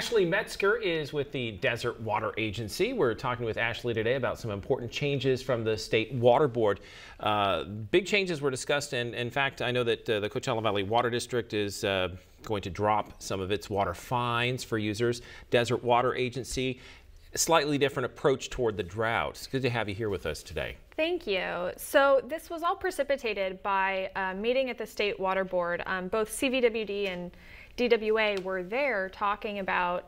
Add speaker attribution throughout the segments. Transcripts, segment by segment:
Speaker 1: Ashley Metzger is with the Desert Water Agency. We're talking with Ashley today about some important changes from the State Water Board. Big changes were discussed, and in fact, I know that the Coachella Valley Water District is going to drop some of its water fines for users. Desert Water Agency, a slightly different approach toward the drought. It's good to have you here with us today.
Speaker 2: Thank you. So this was all precipitated by a meeting at the State Water Board. Both CVWD and DWA were there talking about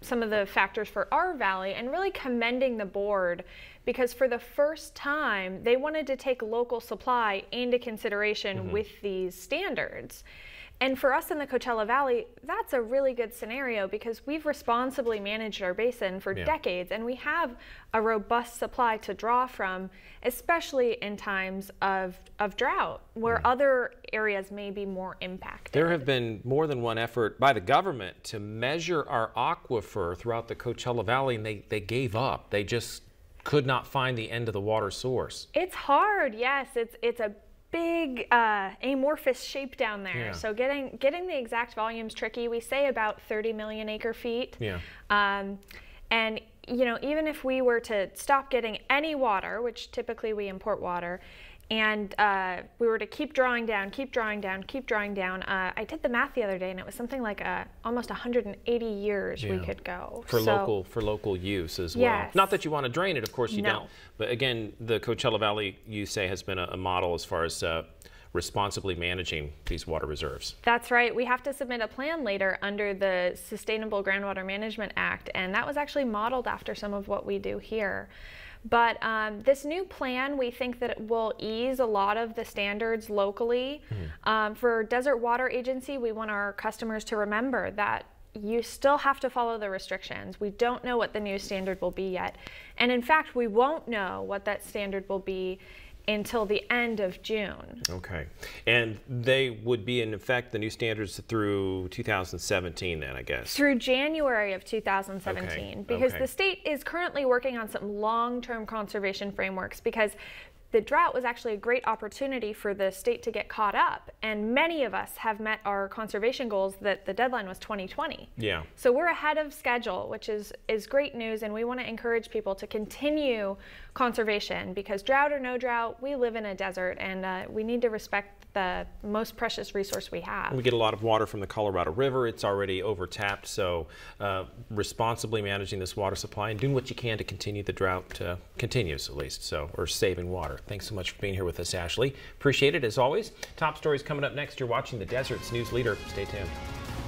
Speaker 2: some of the factors for our valley and really commending the board because for the first time they wanted to take local supply into consideration with these standards. And for us in the Coachella Valley, that's a really good scenario because we've responsibly managed our basin for decades and we have a robust supply to draw from, especially in times of drought where other areas may be more impacted.
Speaker 1: There have been more than one effort by the government to measure our aquifer throughout the Coachella Valley, and they gave up. They just could not find the end of the water source.
Speaker 2: It's hard, yes. It's a big amorphous shape down there. So getting the exact volume's tricky. We say about 30 million acre feet. And you know, even if we were to stop getting any water, which typically we import water, and we were to keep drawing down, I did the math the other day and it was something like almost 180 years we could go.
Speaker 1: For local use as well. Not that you want to drain it, of course you don't. But again, the Coachella Valley, you say, has been a model as far as responsibly managing these water reserves. That's
Speaker 2: right. We have to submit a plan later under the Sustainable Groundwater Management Act, and that was actually modeled after some of what we do here. But this new plan, we think that it will ease a lot of the standards locally. For Desert Water Agency, we want our customers to remember that you still have to follow the restrictions. We don't know what the new standard will be yet. And in fact, we won't know what that standard will be until the end of June.
Speaker 1: Okay. And they would be in effect, the new standards, through 2017 then, I guess?
Speaker 2: Through January of 2017, because the state is currently working on some long-term conservation frameworks because the drought was actually a great opportunity for the state to get caught up, and many of us have met our conservation goals that the deadline was 2020. So we're ahead of schedule, which is great news, and we want to encourage people to continue conservation because drought or no drought, we live in a desert and we need to respect the most precious resource we have.
Speaker 1: We get a lot of water from the Colorado River. It's already overtapped, so responsibly managing this water supply and doing what you can to continue the drought continues, at least, or saving water. Thanks so much for being here with us, Ashley. Appreciate it as always. Top stories coming up next. You're watching the Desert's News Leader. Stay tuned.